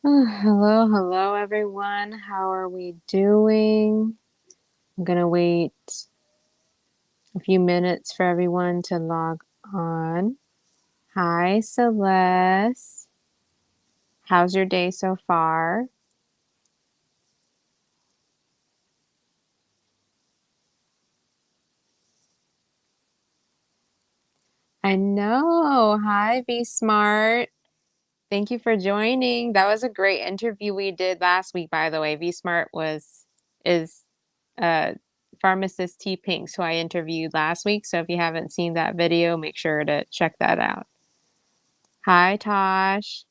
Hello, hello, everyone. How are we doing? I'm gonna wait a few minutes for everyone to log on. Hi, Celeste. How's your day so far? I know. Hi, Be Smart. Thank you for joining. That was a great interview we did last week, by the way. Be Smart is uh pharmacist T Pink, who I interviewed last week. So if you haven't seen that video, make sure to check that out. Hi, Tosh.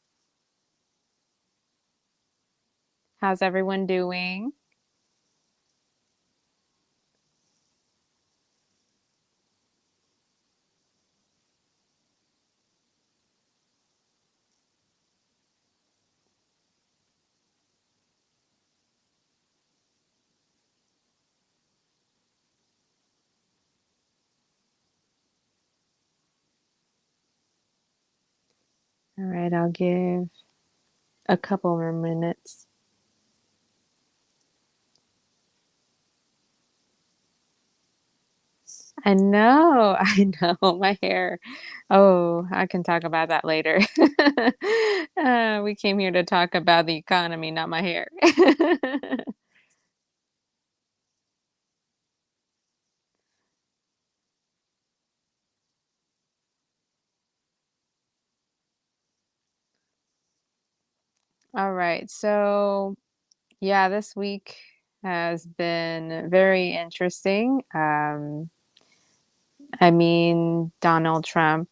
How's everyone doing? All right, I'll give a couple more minutes. I know, I know, my hair. Oh, I can talk about that later. We came here to talk about the economy, not my hair. All right, so yeah, this week has been very interesting. I mean, Donald Trump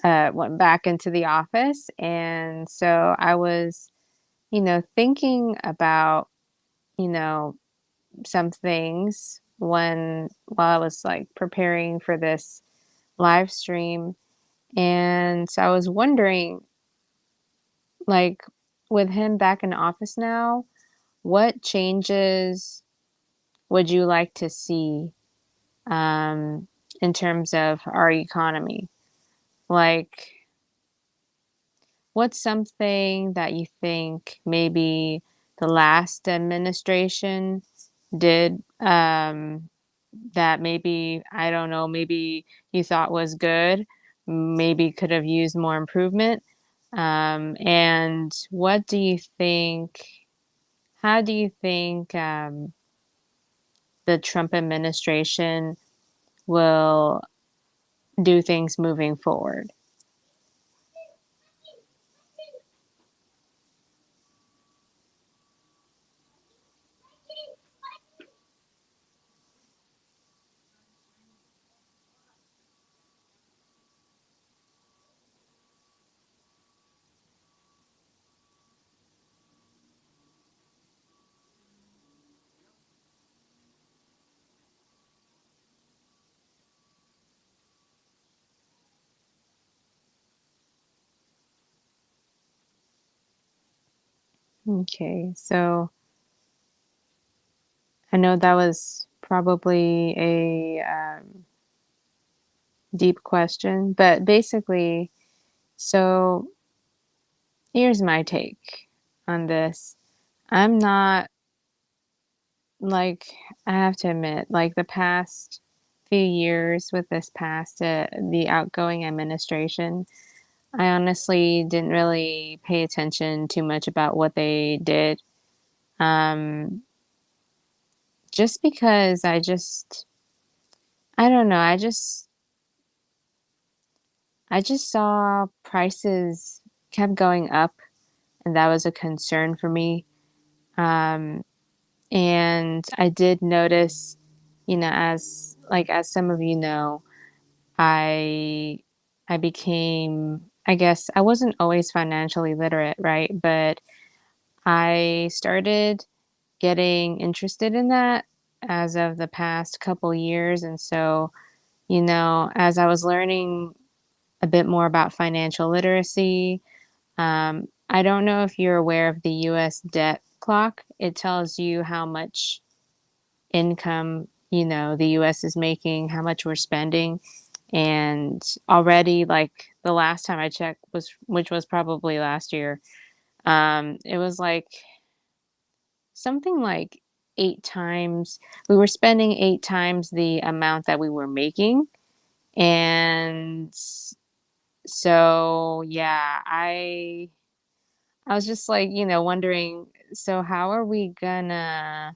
went back into the office, and so I was, thinking about, you know, some things while I was like preparing for this live stream. And so I was wondering, like, with him back in office now, what changes would you like to see um, in terms of our economy? Like, what's something that you think maybe the last administration did that maybe, I don't know, maybe you thought was good, maybe could have used more improvement? And what do you think, how do you think the Trump administration will do things moving forward? Okay, so I know that was probably a deep question, but basically, so here's my take on this. I'm not like, I have to admit, like the past few years with this past the outgoing administration, I honestly didn't really pay attention too much about what they did. Um, just because I don't know, I just saw prices kept going up, and that was a concern for me. Um, and I did notice, as some of you know, I I became, I guess I wasn't always financially literate, right? But I started getting interested in that as of the past couple years. And so, as I was learning a bit more about financial literacy, I don't know if you're aware of the US debt clock. It tells you how much income, the US is making, how much we're spending. And already, like the last time I checked was, which was probably last year, It was like something like 8 times we were spending 8 times the amount that we were making, and so, yeah, I was just, like, wondering, so how are we gonna?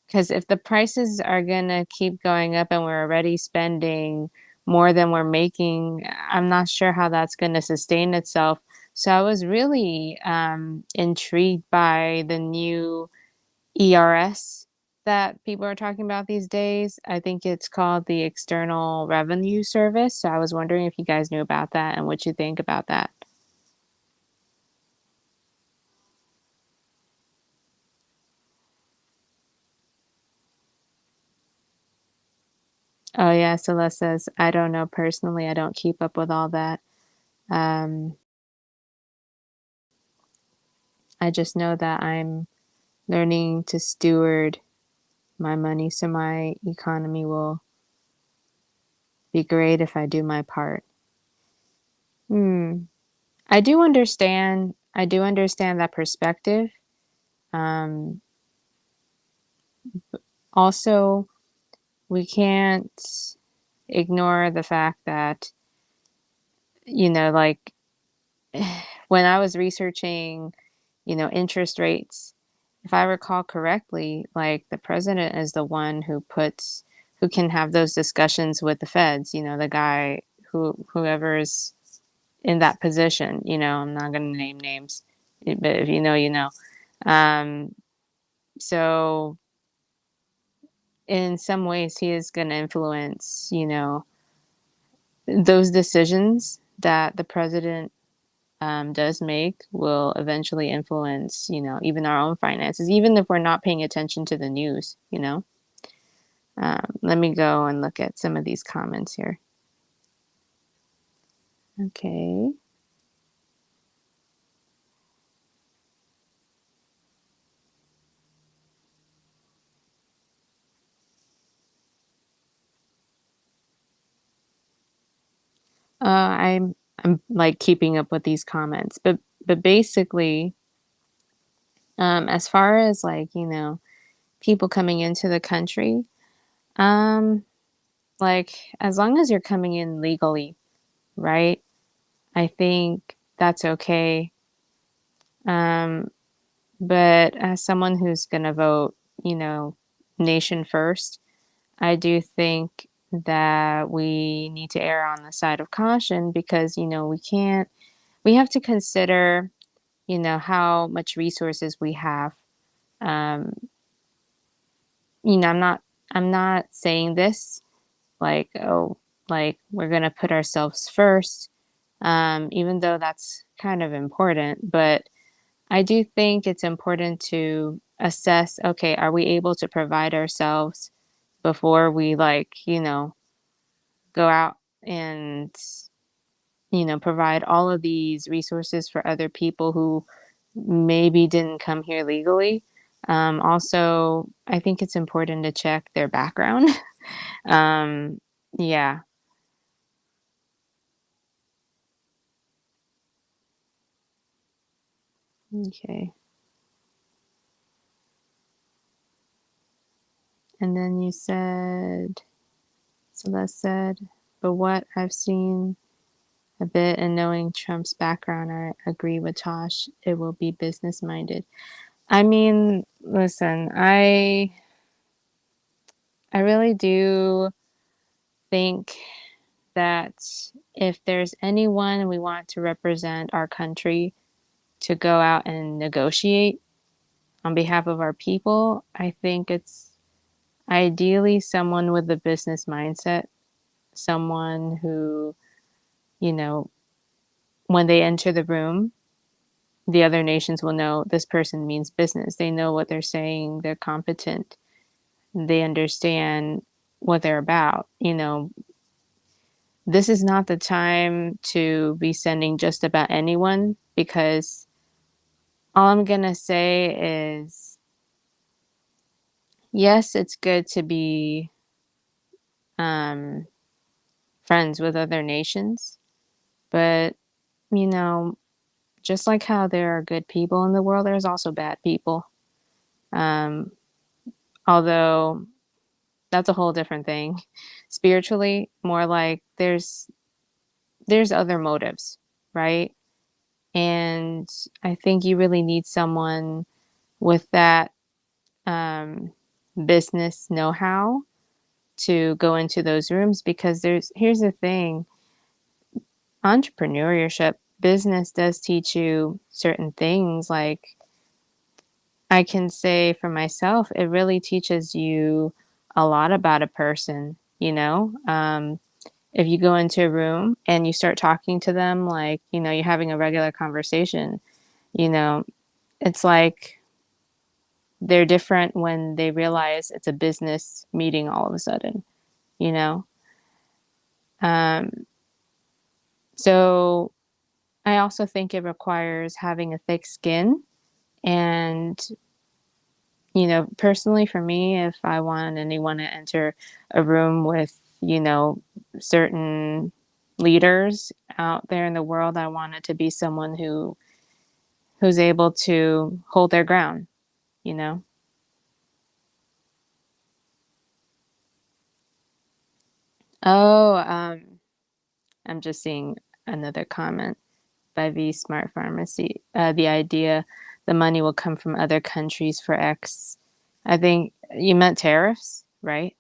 Because if the prices are gonna keep going up and we're already spending more than we're making, I'm not sure how that's gonna sustain itself. So I was really, intrigued by the new ERS that people are talking about these days. I think it's called the External Revenue Service, so I was wondering if you guys knew about that and what you think about that. Oh, yeah, Celeste says, "I don't know personally, I don't keep up with all that. Um, I just know that I'm learning to steward my money so my economy will be great if I do my part." Hmm. I do understand that perspective. Um, Also, we can't ignore the fact that, like, when I was researching, interest rates, if I recall correctly, like, the president is the one who can have those discussions with the feds, the guy whoever is in that position, I'm not gonna name names, but if you know, you know. Um, so in some ways, he is gonna influence, those decisions that the president does make will eventually influence, even our own finances, even if we're not paying attention to the news. Let me go and look at some of these comments here. Okay. I'm like keeping up with these comments, but basically, as far as like people coming into the country, um, like as long as you're coming in legally, right? I think that's okay. Um, But as someone who's gonna vote, you know, nation first, I do think that we need to err on the side of caution because, we have to consider, how much resources we have. Um, I'm not saying this like, oh, like we're gonna put ourselves first, even though that's kind of important, but I do think it's important to assess, okay, are we able to provide ourselves before we like, go out and, provide all of these resources for other people who maybe didn't come here legally. Also, I think it's important to check their background. um, yeah, okay. And then you said, Celeste said, but what I've seen a bit, and knowing Trump's background, I agree with Tosh. It will be business minded. I mean, listen, I really do think that if there's anyone we want to represent our country to go out and negotiate on behalf of our people, I think it's ideally someone with a business mindset, someone who, you know, when they enter the room, the other nations will know this person means business. They know what they're saying, they're competent, they understand what they're about. This is not the time to be sending just about anyone because all I'm going to say is yes, it's good to be um, friends with other nations, but you know, just like how there are good people in the world, there's also bad people. Um, although that's a whole different thing. Spiritually, more like there's other motives, right? And I think you really need someone with that um, business know-how to go into those rooms because here's the thing, entrepreneurship, business does teach you certain things. Like I can say for myself, it really teaches you a lot about a person, you know? If you go into a room and you start talking to them like, you're having a regular conversation, you know, it's like they're different when they realize it's a business meeting all of a sudden, you know? Um, so I also think it requires having a thick skin. And, personally for me, if I want anyone to enter a room with, certain leaders out there in the world, I want it to be someone who's able to hold their ground, you know? Oh, I'm just seeing another comment by V Smart Pharmacy. The idea the money will come from other countries for X. I think you meant tariffs, right?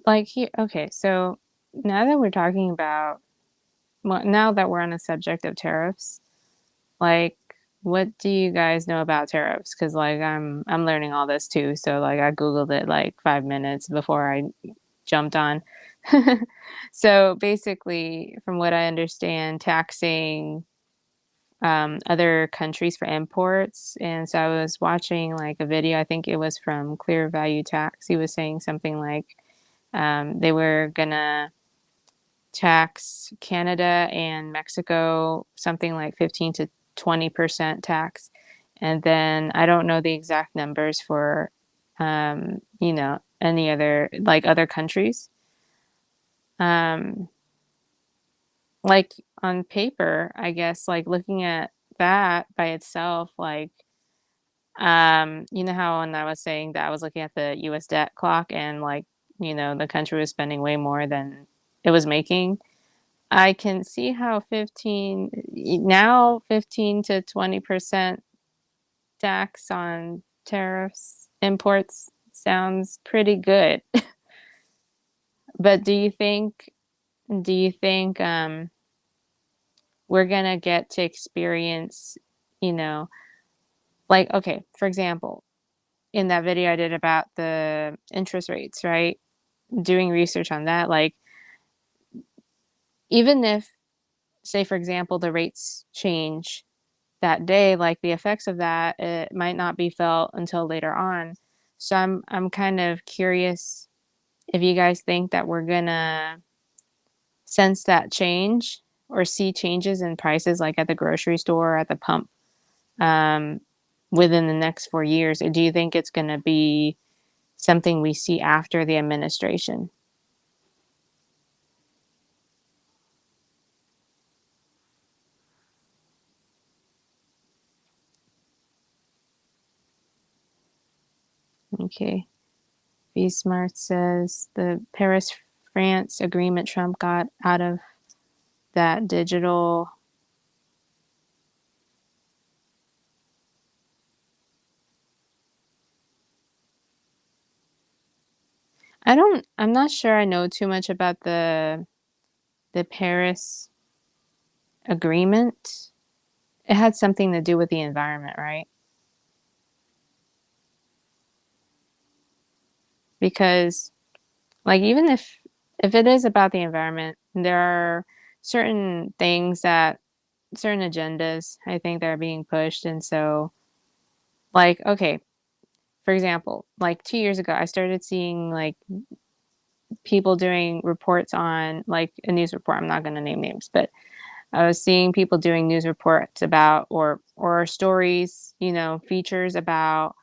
Like here, okay, so now that we're talking about, well, now that we're on the subject of tariffs, like, what do you guys know about tariffs? Because like I'm learning all this too. So like I Googled it like 5 minutes before I jumped on. So basically, from what I understand, taxing other countries for imports. And so I was watching like a video, I think it was from Clear Value Tax. He was saying something like they were gonna tax Canada and Mexico something like 15 to 20% tax. And then I don't know the exact numbers for, any other, like other countries. Um, like on paper, I guess, like looking at that by itself, like, you know how when I was saying that I was looking at the US debt clock and like, the country was spending way more than it was making. I can see how 15 to 20% tax on tariffs imports sounds pretty good. But do you think we're gonna get to experience, you know, like okay, for example, in that video I did about the interest rates, right? Doing research on that, like even if, say for example, the rates change that day, like the effects of that, it might not be felt until later on. So I'm kind of curious if you guys think that we're gonna sense that change or see changes in prices like at the grocery store or at the pump um, within the next 4 years, or do you think it's gonna be something we see after the administration? Okay. B Smart says the Paris, France agreement Trump got out of that digital. I'm not sure I know too much about the Paris agreement. It had something to do with the environment, right? Because like even if it is about the environment, there are certain things that certain agendas I think that are being pushed. And so like okay, for example, like 2 years ago I started seeing like people doing reports on like a news report. I'm not gonna name names, but I was seeing people doing news reports about or stories, features about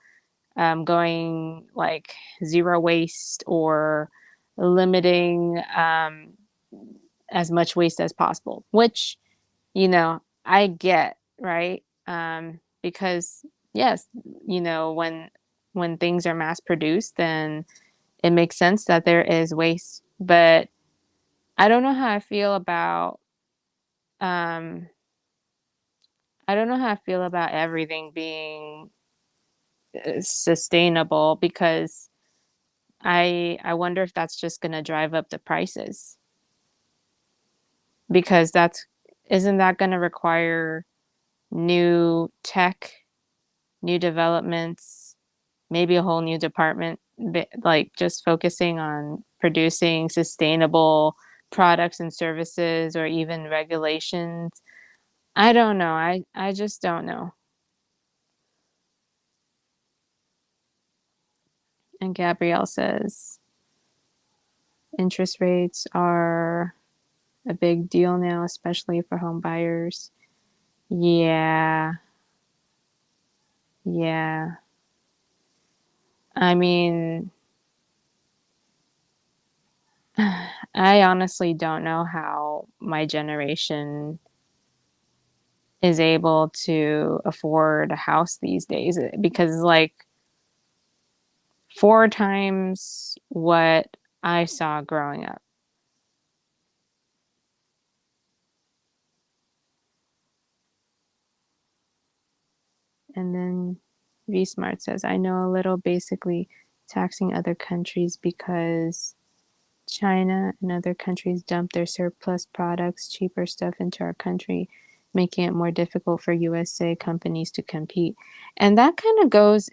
going like zero waste or limiting as much waste as possible, which, I get, right? Because yes, when things are mass produced, then it makes sense that there is waste. But I don't know how I feel about um I don't know how I feel about everything being sustainable because I wonder if that's just going to drive up the prices because that's isn't that going to require new tech, new developments, maybe a whole new department like just focusing on producing sustainable products and services or even regulations. I don't know. I just don't know. And Gabrielle says interest rates are a big deal now, especially for home buyers. Yeah, yeah. I mean, I honestly don't know how my generation is able to afford a house these days because, like, four times what I saw growing up. And then V Smart says, I know a little basically taxing other countries because China and other countries dump their surplus products, cheaper stuff into our country, making it more difficult for USA companies to compete. And that kind of goes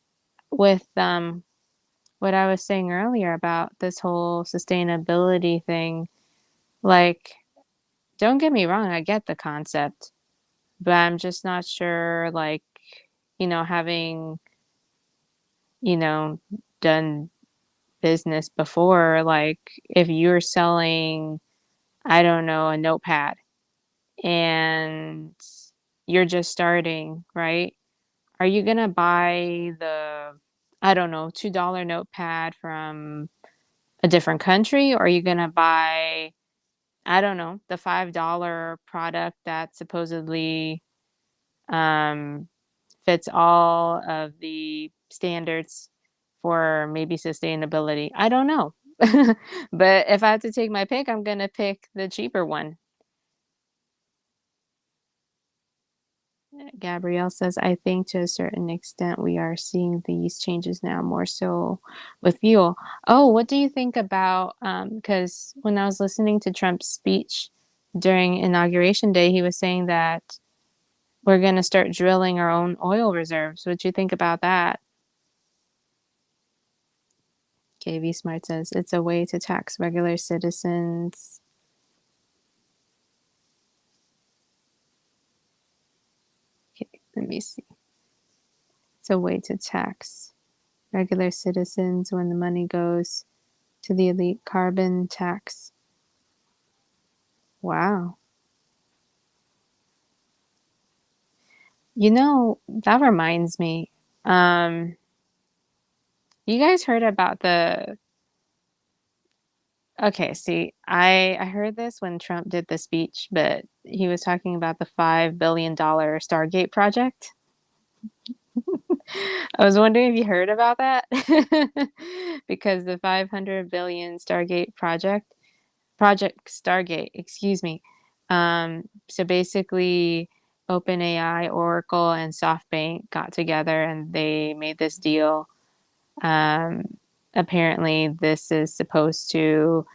with what I was saying earlier about this whole sustainability thing. Like, don't get me wrong, I get the concept, but I'm just not sure, like, having, you know, done business before, like, if you're selling, I don't know, a notepad and you're just starting, right? Are you gonna buy the, I don't know, $2 notepad from a different country? Or are you gonna buy, I don't know, the $5 product that supposedly um, fits all of the standards for maybe sustainability? I don't know. But if I have to take my pick, I'm gonna pick the cheaper one. Gabrielle says, I think to a certain extent we are seeing these changes now more so with fuel. Oh, what do you think about because when I was listening to Trump's speech during Inauguration Day, he was saying that we're going to start drilling our own oil reserves. What do you think about that? KV Smart says it's a way to tax regular citizens. Okay, let me see. It's a way to tax regular citizens when the money goes to the elite carbon tax. Wow. That reminds me. Um, you guys heard about the okay, see, I heard this when Trump did the speech, but he was talking about the $5 billion Stargate project. I was wondering if you heard about that. Because the 500 billion Stargate Project Stargate, excuse me. So basically, OpenAI, Oracle, and SoftBank got together and they made this deal. Um, Apparently, this is supposed to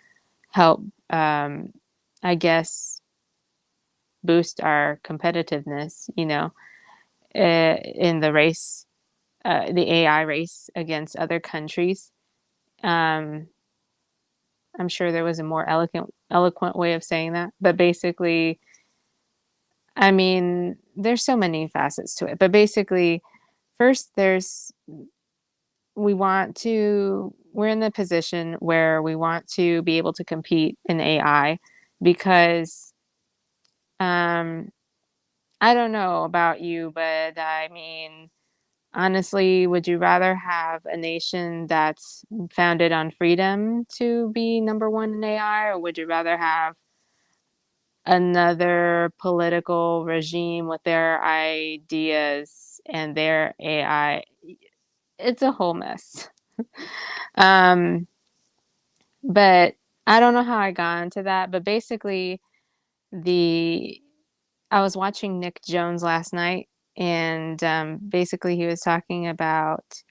help, I guess, boost our competitiveness, in the race, the AI race against other countries. Um, I'm sure there was a more eloquent way of saying that, but basically, I mean, there's so many facets to it, but basically, first, we're in the position where we want to be able to compete in AI because Um, I don't know about you, but I mean, honestly, would you rather have a nation that's founded on freedom to be number one in AI, or would you rather have another political regime with their ideas and their AI? It's a whole mess. Um, but I don't know how I got into that, but basically the I was watching Nick Jones last night, and basically he was talking about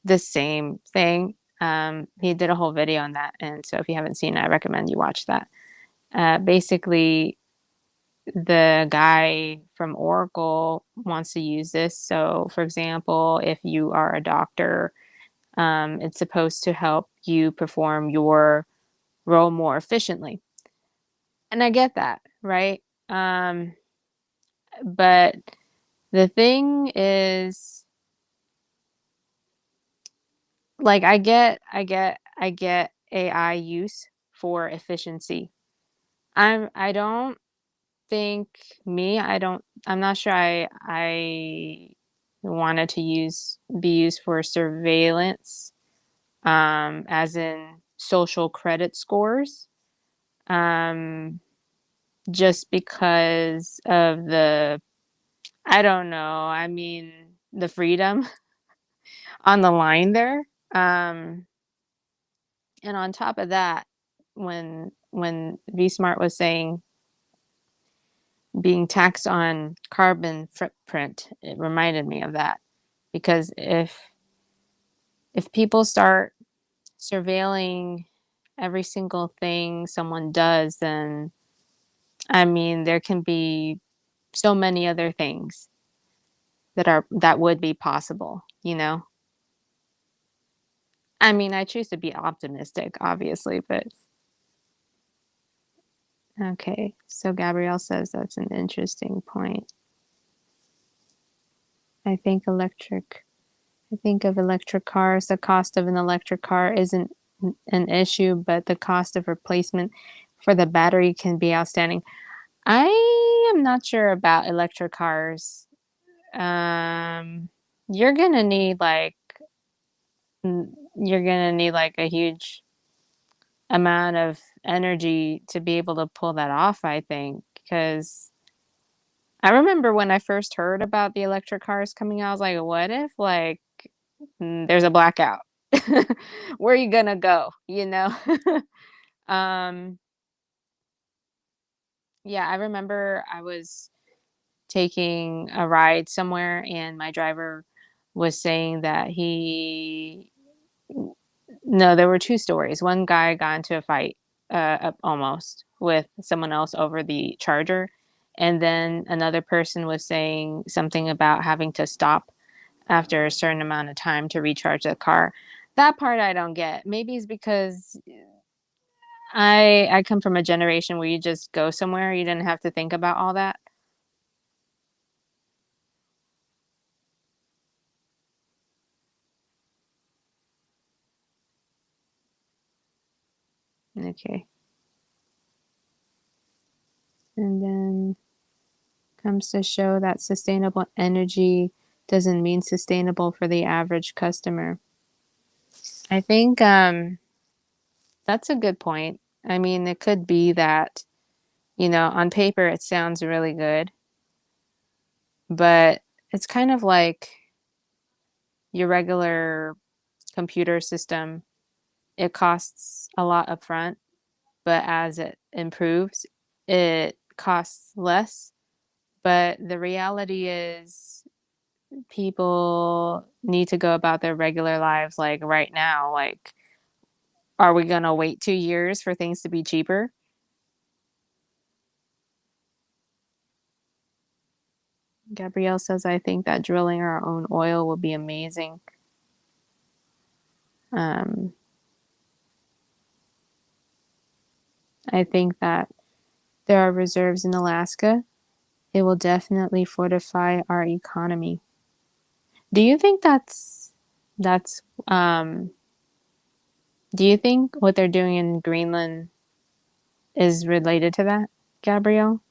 the same thing. He did a whole video on that, and so if you haven't seen it, I recommend you watch that. Basically, the guy from Oracle wants to use this. So, for example, if you are a doctor, it's supposed to help you perform your role more efficiently. And I get that, right? But the thing is, like, I get AI use for efficiency. I don't think I'm not sure I wanted to be used for surveillance, as in social credit scores, um, just because of I don't know, I mean, the freedom on the line there. Um, and on top of that, when VSmart was saying being taxed on carbon footprint, it reminded me of that. Because if people start surveilling every single thing someone does, then I mean there can be so many other things that would be possible, you know? I mean, I choose to be optimistic, obviously, but okay. So Gabrielle says that's an interesting point. I think electric I think of electric cars. The cost of an electric car isn't an issue, but the cost of replacement for the battery can be outstanding. I am not sure about electric cars. Um, you're gonna need you're gonna need like a huge amount of energy to be able to pull that off, I think, because I remember when I first heard about the electric cars coming out, I was like, what if like there's a blackout? Where are you gonna go, you know? Um, yeah, I remember I was taking a ride somewhere and my driver was saying that no, there were two stories. One guy got into a fight, almost with someone else over the charger, and then another person was saying something about having to stop after a certain amount of time to recharge the car. That part I don't get. Maybe it's because I come from a generation where you just go somewhere, you didn't have to think about all that. Okay. And then comes to show that sustainable energy doesn't mean sustainable for the average customer. I think that's a good point. I mean, it could be that, on paper it sounds really good, but it's kind of like your regular computer system. It costs a lot upfront, but as it improves, it costs less. But the reality is, people need to go about their regular lives like right now. Like, are we going to wait 2 years for things to be cheaper? Gabrielle says, I think that drilling our own oil will be amazing. Um, I think that there are reserves in Alaska. It will definitely fortify our economy. Do you think that's do you think what they're doing in Greenland is related to that, Gabrielle?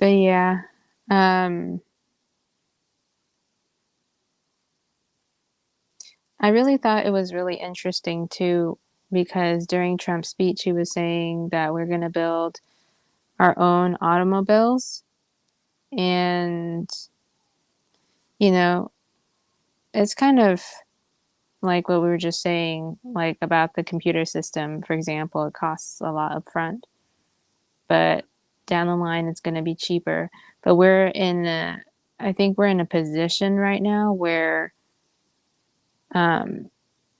But yeah, um, I really thought it was really interesting too, because during Trump's speech, he was saying that we're going to build our own automobiles. And, you know, it's kind of like what we were just saying, like about the computer system, for example, it costs a lot upfront, but down the line it's going to be cheaper. But I think we're in a position right now where um,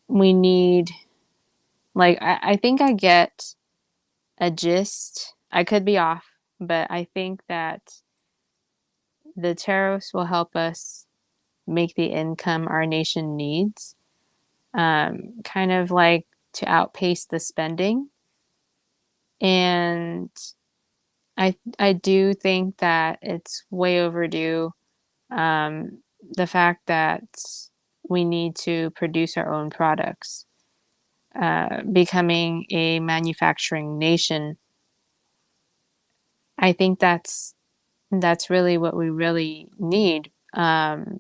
we need, like, I think I get a gist. I could be off, but I think that the tariffs will help us make the income our nation needs, kind of like to outpace the spending. And I do think that it's way overdue. Um, the fact that we need to produce our own products, becoming a manufacturing nation. I think that's really what we really need. I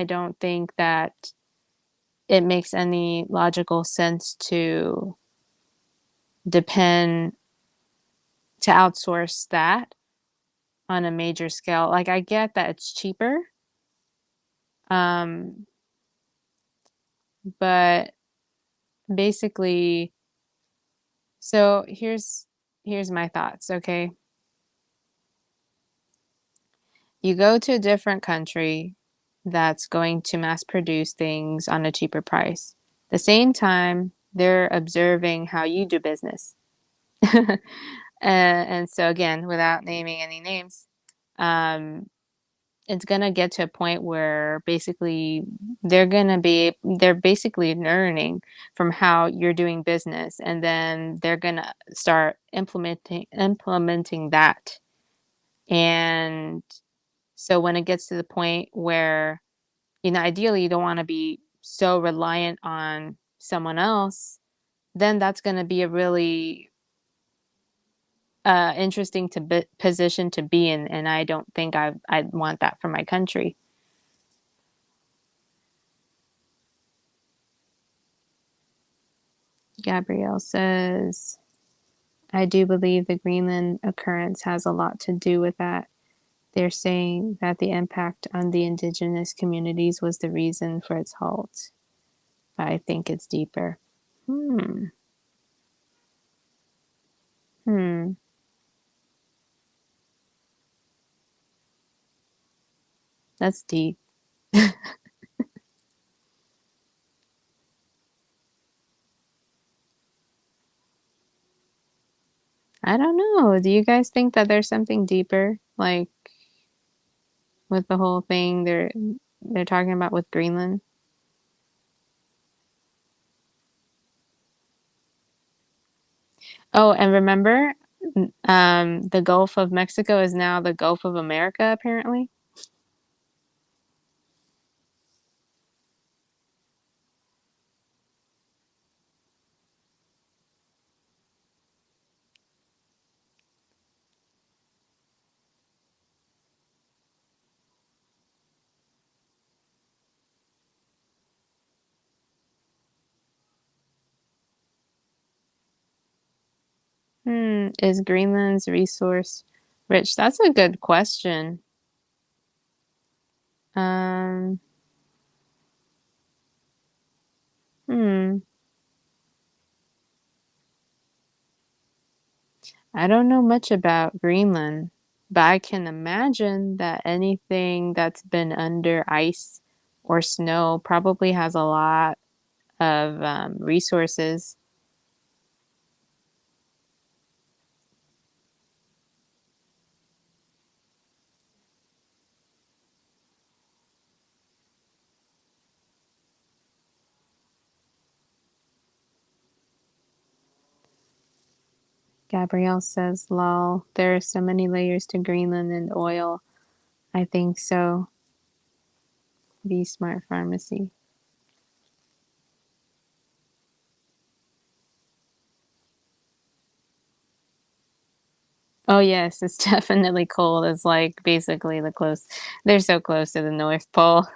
don't think that it makes any logical sense to depend to outsource that on a major scale. Like I get that it's cheaper, um, but basically, so here's my thoughts, okay? You go to a different country that's going to mass produce things on a cheaper price. The same time, they're observing how you do business. And so again, without naming any names, um, it's gonna get to a point where basically they're basically learning from how you're doing business, and then they're gonna start implementing that. And so when it gets to the point where, ideally you don't want to be so reliant on someone else, then that's going to be a really interesting position to be in, and I don't think I'd want that for my country. Gabrielle says, I do believe the Greenland occurrence has a lot to do with that. They're saying that the impact on the indigenous communities was the reason for its halt, but I think it's deeper. Hmm. Hmm. That's deep. I don't know. Do you guys think that there's something deeper, like with the whole thing they're talking about with Greenland? Oh, and remember, the Gulf of Mexico is now the Gulf of America, apparently. Is Greenland's resource rich? That's a good question. Um, hmm. I don't know much about Greenland, but I can imagine that anything that's been under ice or snow probably has a lot of resources. Gabrielle says, lol, there are so many layers to Greenland and oil. I think so. Be smart pharmacy. Oh, yes, it's definitely cold. It's, like, basically they're so close to the North Pole.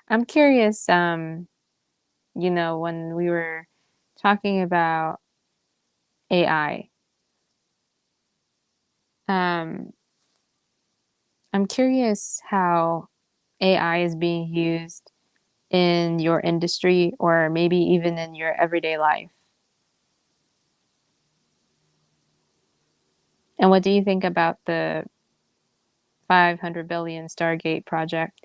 I'm curious, when we were talking about AI, um, I'm curious how AI is being used in your industry or maybe even in your everyday life. And what do you think about the 500 billion Stargate project?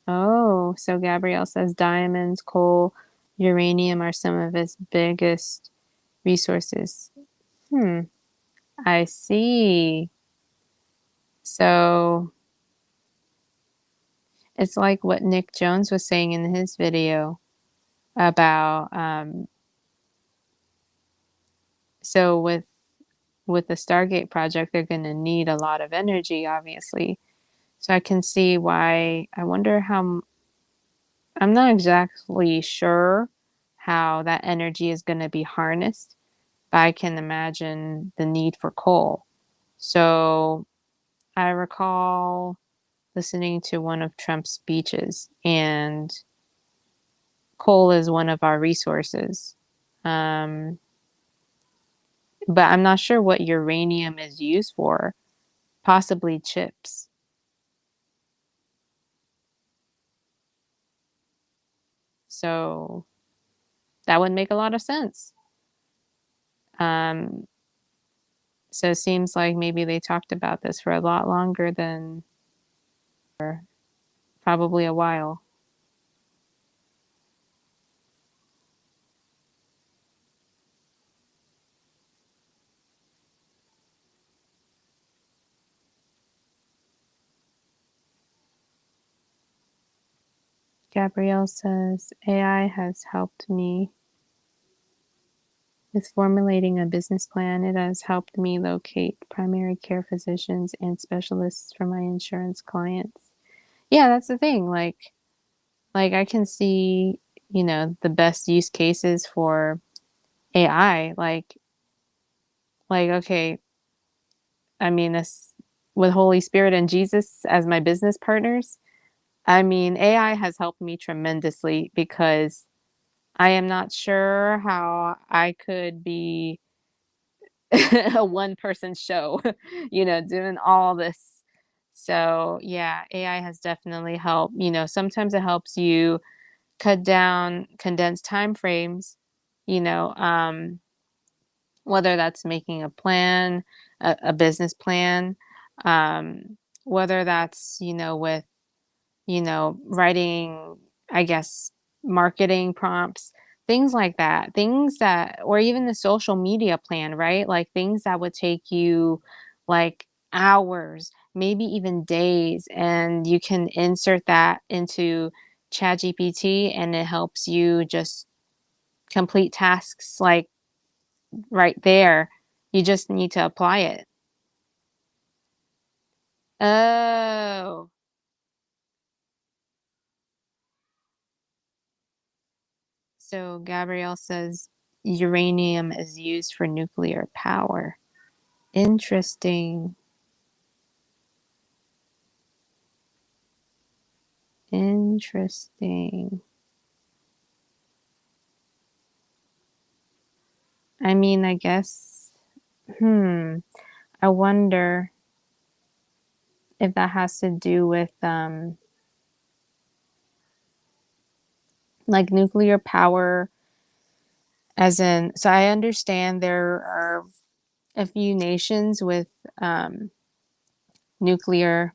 Oh, so Gabrielle says diamonds, coal, uranium are some of its biggest resources. Hmm, I see. So it's like what Nick Jones was saying in his video about so with the Stargate project, they're going to need a lot of energy, obviously. So I can see why. I wonder how. I'm not exactly sure how that energy is going to be harnessed, but I can imagine the need for coal. So I recall listening to one of Trump's speeches, and coal is one of our resources. Um, but I'm not sure what uranium is used for, possibly chips. So that would make a lot of sense. Um, so it seems like maybe they talked about this for a lot longer than probably a while. Gabrielle says, AI has helped me with formulating a business plan. It has helped me locate primary care physicians and specialists for my insurance clients. Yeah, that's the thing. Like I can see, the best use cases for AI. Like okay, I mean this with Holy Spirit and Jesus as my business partners. I mean, AI has helped me tremendously because I am not sure how I could be a one person show, doing all this. So, yeah, AI has definitely helped. Sometimes it helps you cut down condensed time frames, you know, um, whether that's making a plan, a business plan, um, whether that's, with writing, I guess, marketing prompts, things like that. Things that, or even the social media plan, right? Like things that would take you like hours, maybe even days, and you can insert that into ChatGPT and it helps you just complete tasks like right there. You just need to apply it. Oh, so Gabrielle says uranium is used for nuclear power. Interesting. Interesting. I mean, I guess, hmm, I wonder if that has to do with like nuclear power as in so I understand there are a few nations with um nuclear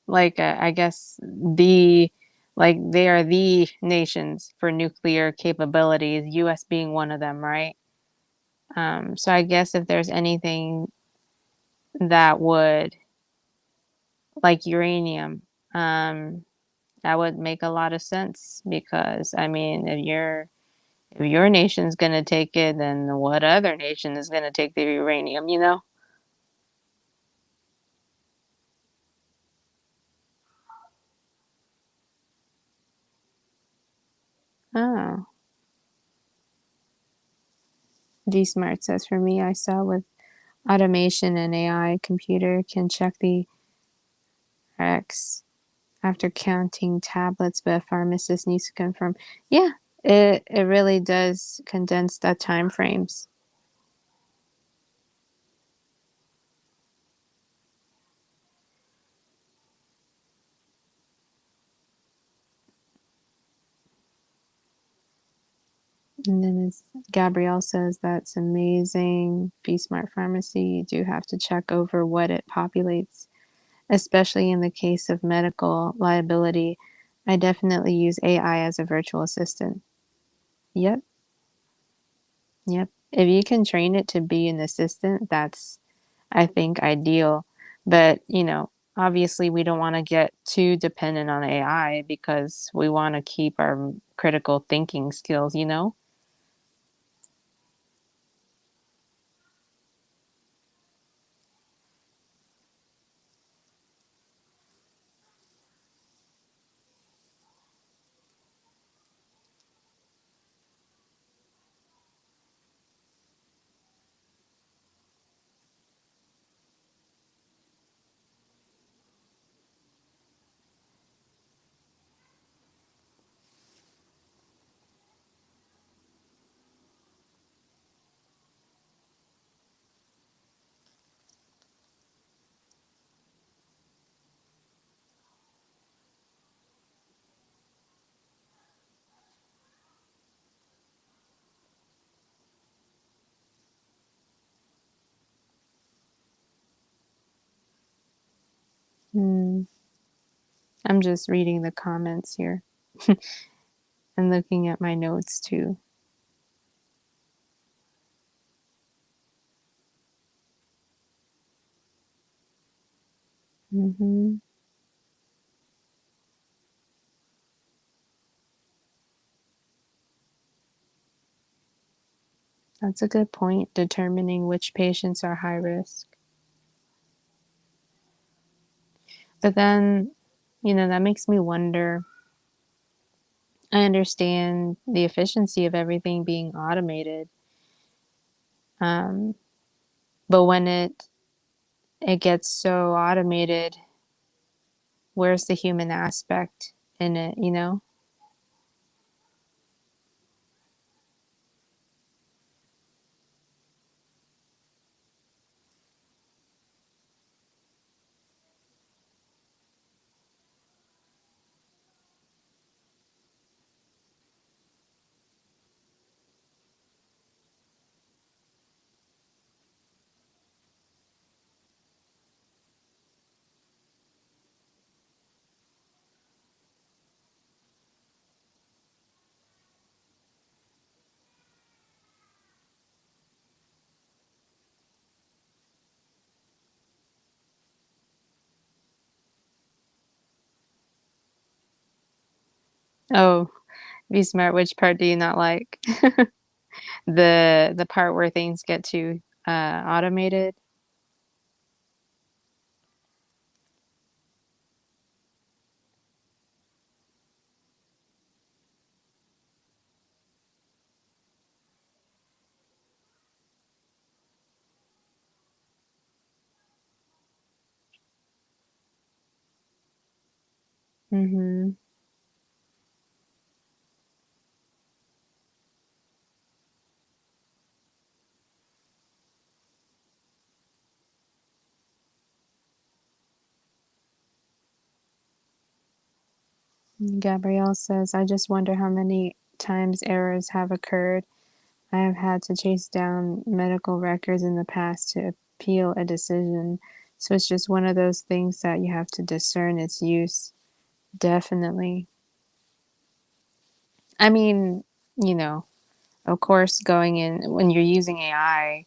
like I guess they are the nations for nuclear capabilities, US being one of them, right? So I guess if there's anything that would like uranium, um, that would make a lot of sense because I mean, if your nation's gonna take it, then what other nation is gonna take the uranium? Oh, DSmart says for me, I saw with automation and AI, computer can check the X after counting tablets, but a pharmacist needs to confirm. Yeah, it really does condense the time frames. And then as Gabrielle says, that's amazing. Be Smart Pharmacy, you do have to check over what it populates, especially in the case of medical liability. I definitely use AI as a virtual assistant. Yep, yep. If you can train it to be an assistant, that's, I think, ideal. But, obviously we don't want to get too dependent on AI because we want to keep our critical thinking skills, you know? Hmm. I'm just reading the comments here and looking at my notes too. Hmm. That's a good point, determining which patients are high risk. But then, that makes me wonder. I understand the efficiency of everything being automated, um, but when it gets so automated, where's the human aspect in it, you know? Oh, be smart. Which part do you not like? The part where things get too automated? Mhm. Gabrielle says, I just wonder how many times errors have occurred. I have had to chase down medical records in the past to appeal a decision. So it's just one of those things that you have to discern its use. Definitely. I mean, you know, of course, going in when you're using AI,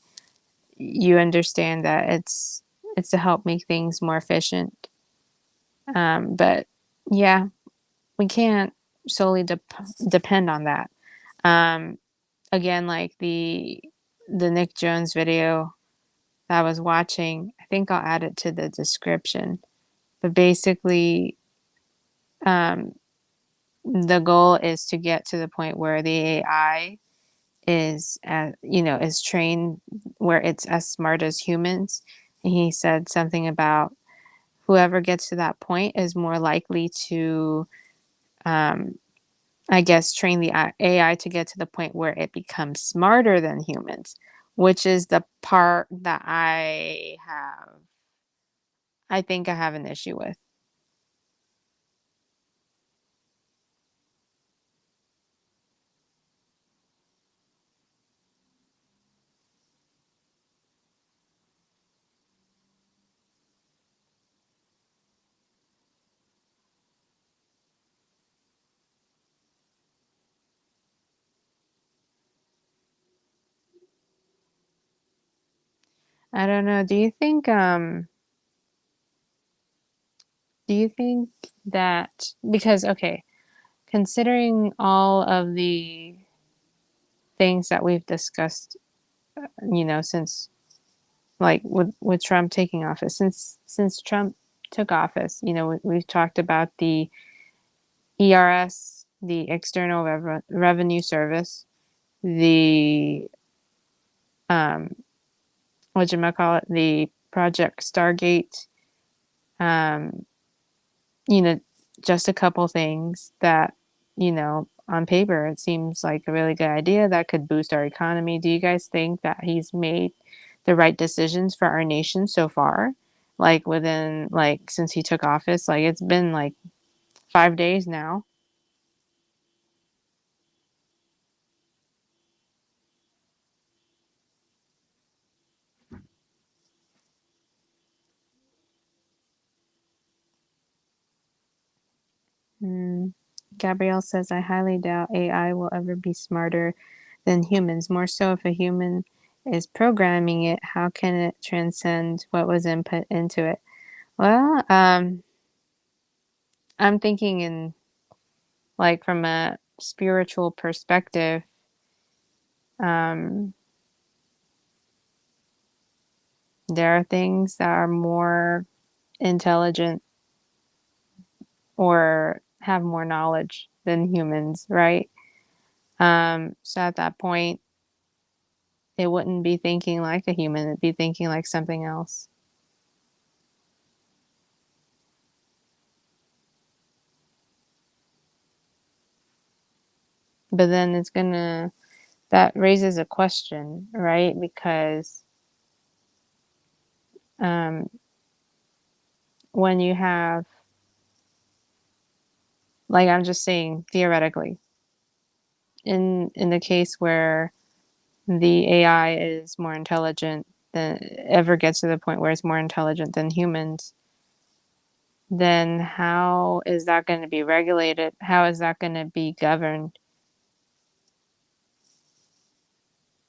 you understand that it's to help make things more efficient. But yeah, we can't solely depend on that. Um, Again, like the Nick Jones video that I was watching, I think I'll add it to the description. But basically, um, the goal is to get to the point where the AI is, is trained where it's as smart as humans. And he said something about whoever gets to that point is more likely to, um, I guess, train the AI to get to the point where it becomes smarter than humans, which is the part that I think I have an issue with. I don't know. Do you think that because okay, considering all of the things that we've discussed, since like with Trump taking office, since Trump took office, we've talked about the ERS, the External Revenue Service, the um, what you might call it, the Project Stargate, um, you know, just a couple things that, on paper it seems like a really good idea that could boost our economy. Do you guys think that he's made the right decisions for our nation so far? Like within like since he took office, like it's been like 5 days now. Mm. Gabrielle says, I highly doubt AI will ever be smarter than humans. More so, if a human is programming it, how can it transcend what was input into it? Well, I'm thinking in like from a spiritual perspective, um, there are things that are more intelligent or have more knowledge than humans, right? So at that point, it wouldn't be thinking like a human, it'd be thinking like something else. But then that raises a question, right? Because um, when you have, like I'm just saying theoretically, in the case where the AI is more intelligent than ever gets to the point where it's more intelligent than humans, then how is that going to be regulated? How is that going to be governed?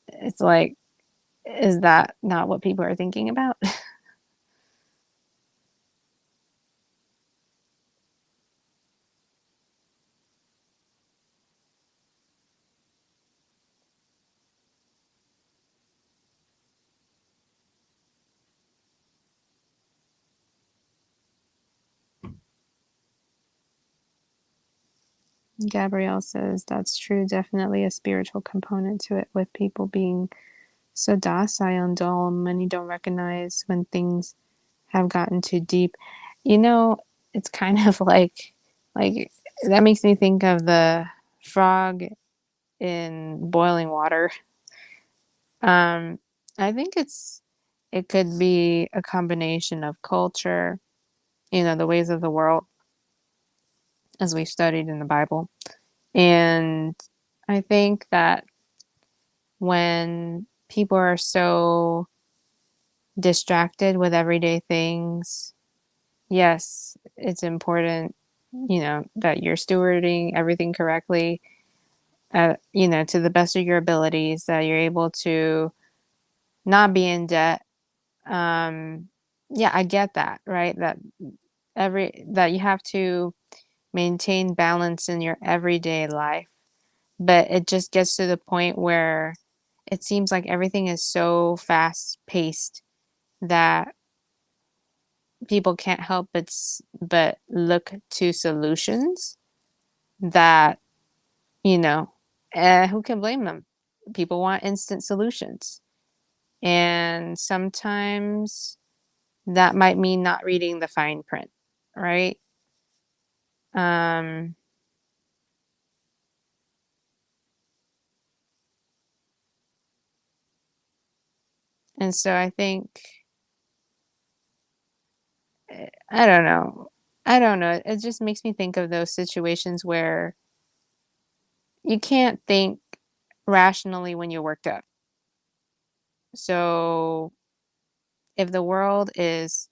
It's like, is that not what people are thinking about? Gabrielle says that's true. Definitely a spiritual component to it, with people being so docile and dull. Many don't recognize when things have gotten too deep. You know, it's kind of like that makes me think of the frog in boiling water. Um, I think it could be a combination of culture, the ways of the world as we studied in the Bible. And I think that when people are so distracted with everyday things, yes, it's important, that you're stewarding everything correctly, to the best of your abilities, that you're able to not be in debt. Um, yeah, I get that, right? That you have to maintain balance in your everyday life, but it just gets to the point where it seems like everything is so fast paced that people can't help but look to solutions that, you know, who can blame them? People want instant solutions. And sometimes that might mean not reading the fine print, right? Um, and so I think, I don't know. I don't know. It just makes me think of those situations where you can't think rationally when you're worked up. So if the world is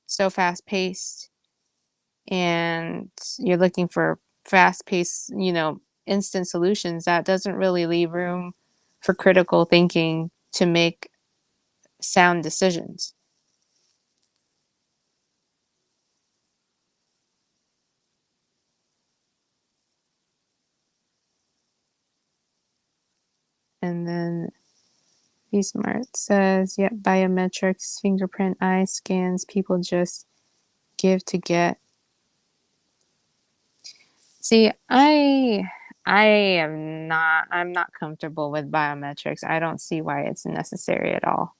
so fast paced and you're looking for fast paced, instant solutions, that doesn't really leave room for critical thinking to make sound decisions. And then Smart says, yep, biometrics, fingerprint, eye scans, people just give to get. See, I'm not comfortable with biometrics. I don't see why it's necessary at all.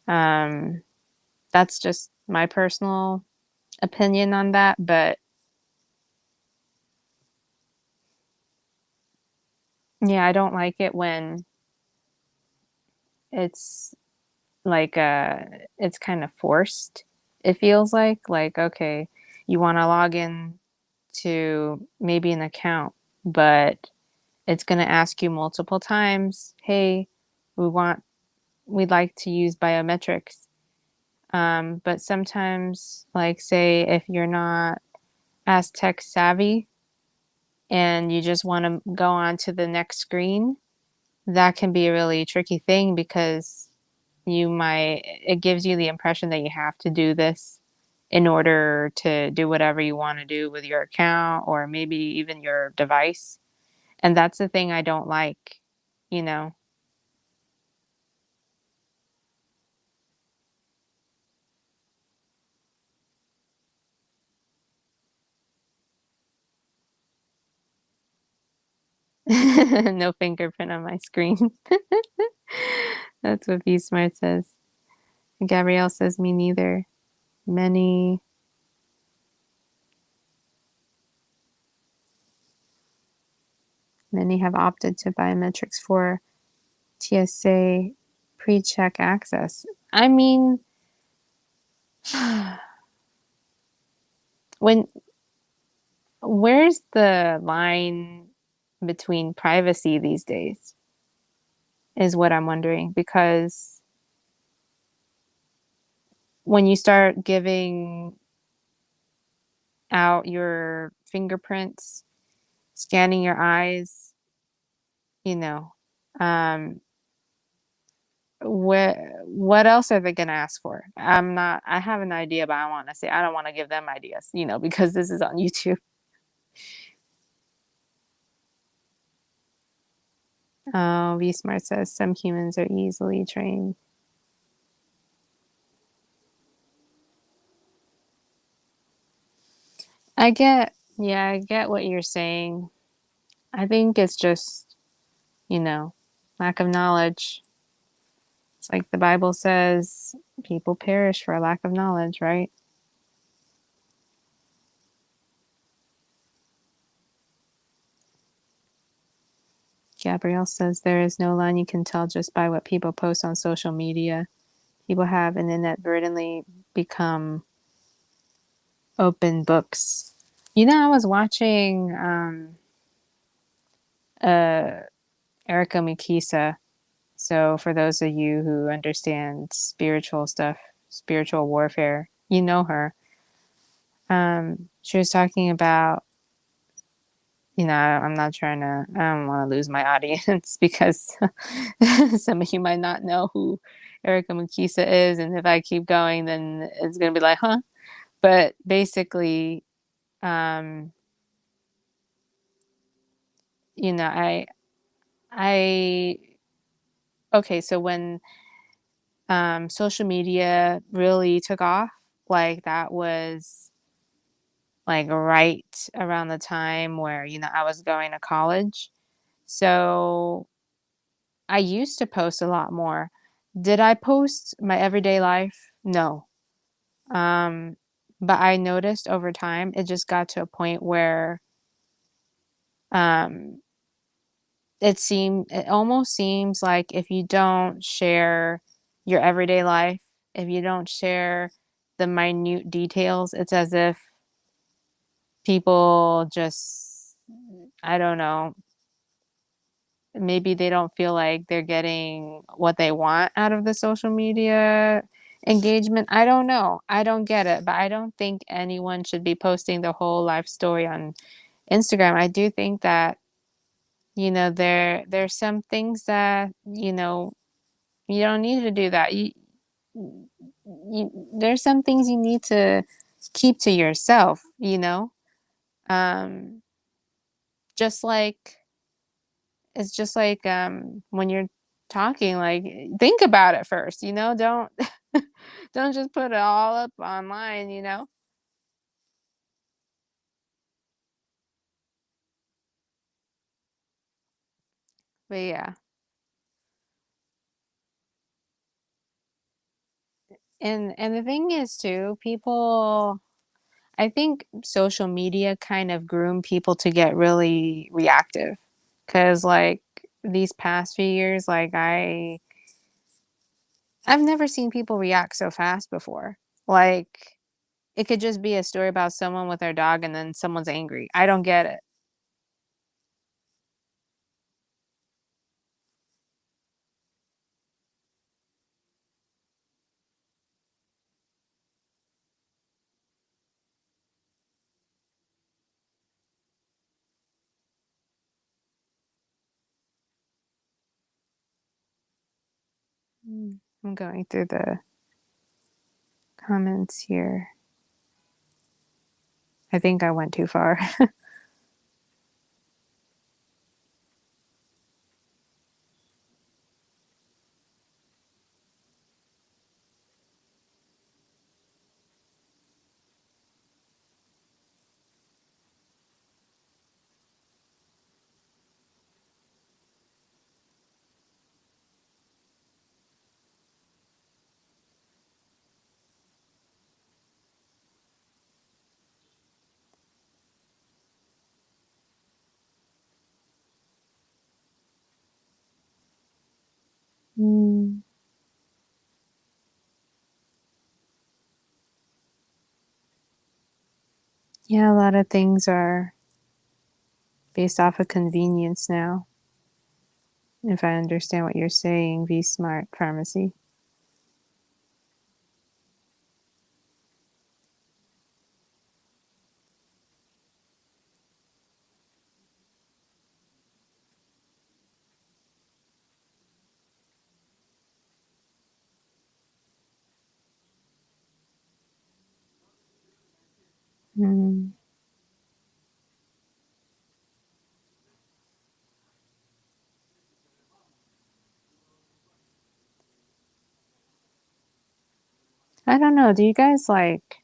Um, that's just my personal opinion on that, but yeah, I don't like it when it's like it's kind of forced. It feels like okay, you want to log in to maybe an account, but it's going to ask you multiple times, "Hey, we want we'd like to use biometrics." But sometimes, like, say, if you're not as tech savvy and you just want to go on to the next screen, that can be a really tricky thing because it gives you the impression that you have to do this in order to do whatever you want to do with your account or maybe even your device. And that's the thing I don't like, you know. No fingerprint on my screen. That's what B Smart says. Gabrielle says, me neither. Many, many have opted to biometrics for TSA pre-check access. I mean, when where's the line between privacy these days is what I'm wondering because when you start giving out your fingerprints, scanning your eyes, you know, um, what else are they gonna ask for? I have an idea, but I don't want to give them ideas, because this is on YouTube. Oh, VSmart says some humans are easily trained. Yeah, I get what you're saying. I think it's just, you know, lack of knowledge. It's like the Bible says, people perish for a lack of knowledge, right? Gabrielle says there is no line you can tell just by what people post on social media. People have and inadvertently become open books. I was watching uh Erica Mukisa. So for those of you who understand spiritual stuff, spiritual warfare, you know her. She was talking about, I'm not trying to, I don't want to lose my audience because some of you might not know who Erica Mukisa is. And if I keep going, then it's going to be like, huh? But basically, um, you know, I, okay, so when social media really took off, like that was like right around the time where, I was going to college. So I used to post a lot more. Did I post my everyday life? No. Um, but I noticed over time it just got to a point where um it almost seems like if you don't share your everyday life, if you don't share the minute details, it's as if people just, I don't know, maybe they don't feel like they're getting what they want out of the social media engagement. I don't know. I don't get it, but I don't think anyone should be posting the whole life story on Instagram. I do think that, there's some things that, you don't need to do that. There's some things you need to keep to yourself, you know? Um, just like it's just like when you're talking, like think about it first, Don't don't just put it all up online. But yeah. And the thing is too, people I think social media kind of groom people to get really reactive. Cause like these past few years, like I've never seen people react so fast before. Like it could just be a story about someone with their dog and then someone's angry. I don't get it. I'm going through the comments here. I think I went too far. Mm, yeah, a lot of things are based off of convenience now. If I understand what you're saying, be smart pharmacy. Mm, I don't know. Do you guys like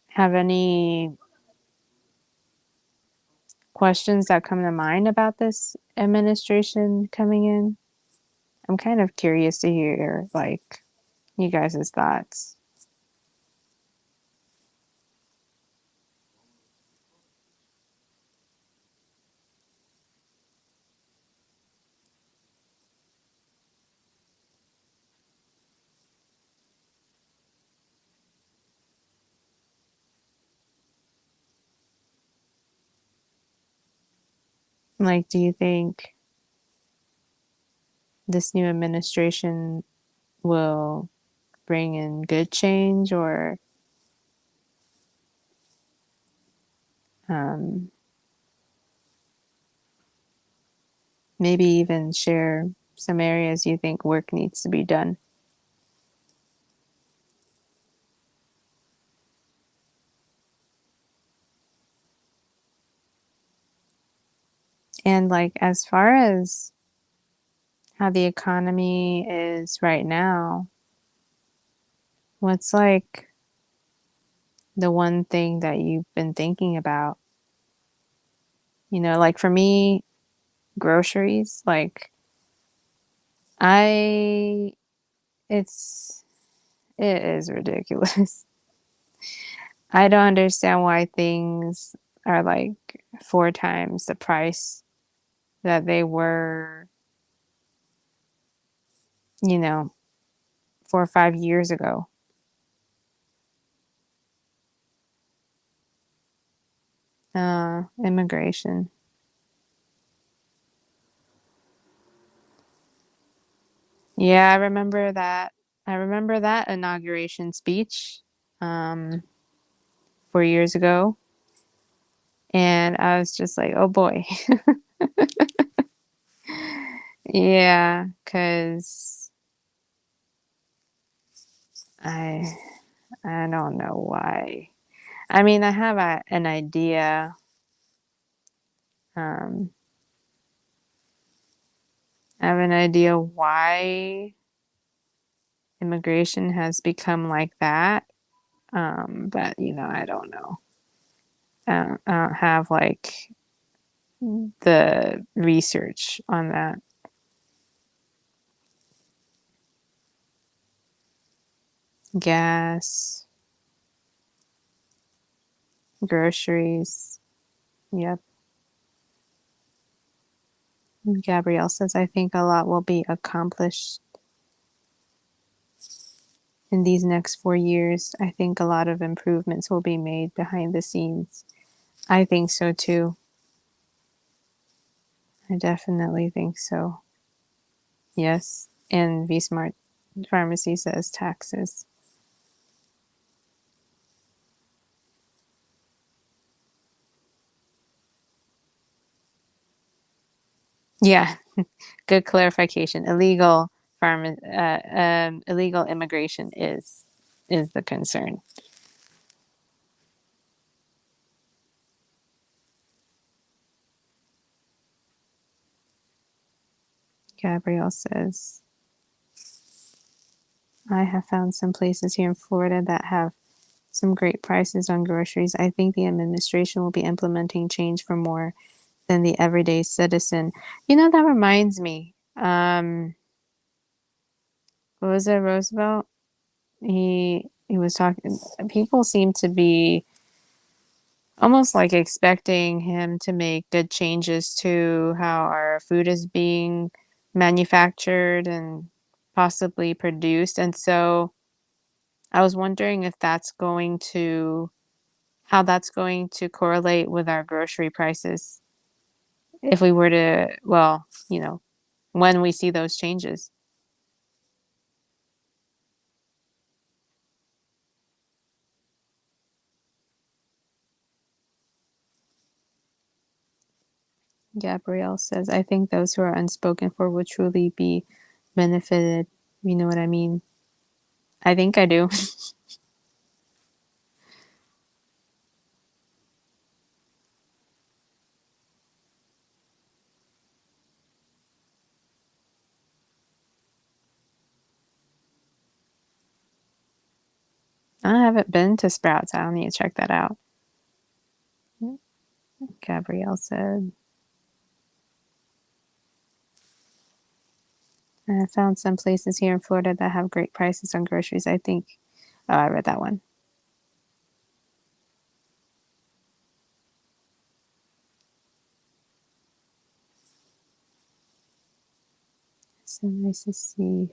have any questions that come to mind about this administration coming in? I'm kind of curious to hear like you guys' thoughts. Like, do you think this new administration will bring in good change or um, maybe even share some areas you think work needs to be done? And like, as far as how the economy is right now, what's like the one thing that you've been thinking about. Like for me, groceries, like I it's it is ridiculous. I don't understand why things are like 4 times the price that they were, you know, 4 or 5 years ago. Immigration. Yeah, I remember that. I remember that inauguration speech, um, 4 years ago, and I was just like, "Oh boy." Yeah, 'cause I I don't know why. I mean, I have an idea, um, I have an idea why immigration has become like that, but, I don't know. I don't have, like, the research on that. Gas, groceries. Yep. Gabrielle says, "I think a lot will be accomplished in these next 4 years. I think a lot of improvements will be made behind the scenes." I think so too. I definitely think so. Yes. And VSmart Pharmacy says taxes. Yeah. Good clarification. Illegal immigration is the concern. Gabrielle says, "I have found some places here in Florida that have some great prices on groceries. I think the administration will be implementing change for more than the everyday citizen." That reminds me. What was it, Roosevelt? He was talking. People seem to be almost like expecting him to make good changes to how our food is being manufactured and possibly produced. And so I was wondering if how that's going to correlate with our grocery prices if we were to, well, when we see those changes. Gabrielle says, "I think those who are unspoken for will truly be benefited." You know what I mean? I think I do. I haven't been to Sprouts. I need to check that out. Gabrielle said, "I found some places here in Florida that have great prices on groceries. I think." Oh, I read that one. So nice to see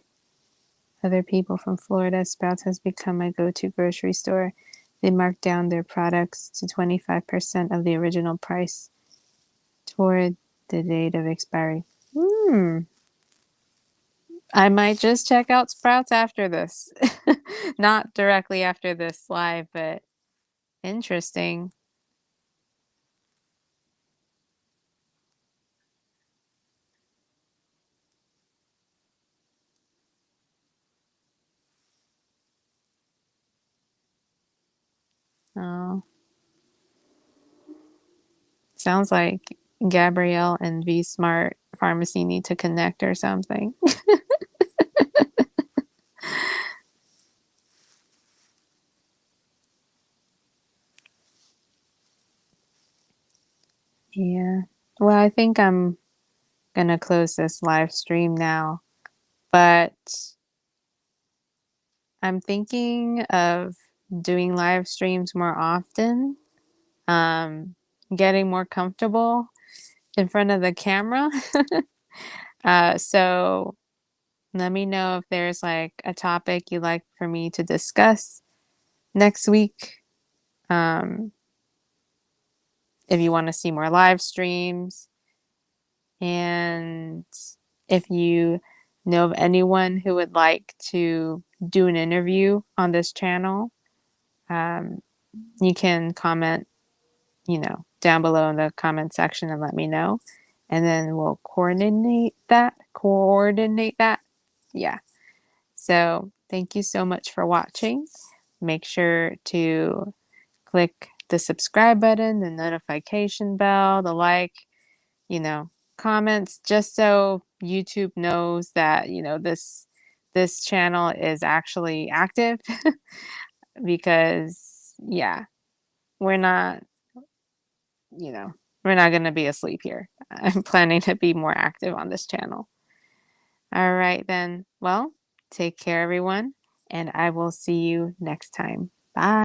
other people from Florida. Sprouts has become my go to grocery store. They mark down their products to 25% of the original price toward the date of expiry. Hmm. I might just check out Sprouts after this. Not directly after this live, but interesting. Oh, sounds like Gabrielle and V Smart Pharmacy need to connect or something. Yeah. Well, I think I'm gonna close this live stream now, but I'm thinking of doing live streams more often, um, getting more comfortable in front of the camera. So let me know if there's like a topic you'd like for me to discuss next week. Um, if you want to see more live streams, and if you know of anyone who would like to do an interview on this channel, um, you can comment, down below in the comment section and let me know. And then we'll coordinate that. Coordinate that. Yeah. So thank you so much for watching. Make sure to click the subscribe button, the notification bell, the like, you know, comments, just so YouTube knows that, this channel is actually active because yeah, we're not, we're not going to be asleep here. I'm planning to be more active on this channel. All right then. Well, take care everyone, and I will see you next time. Bye.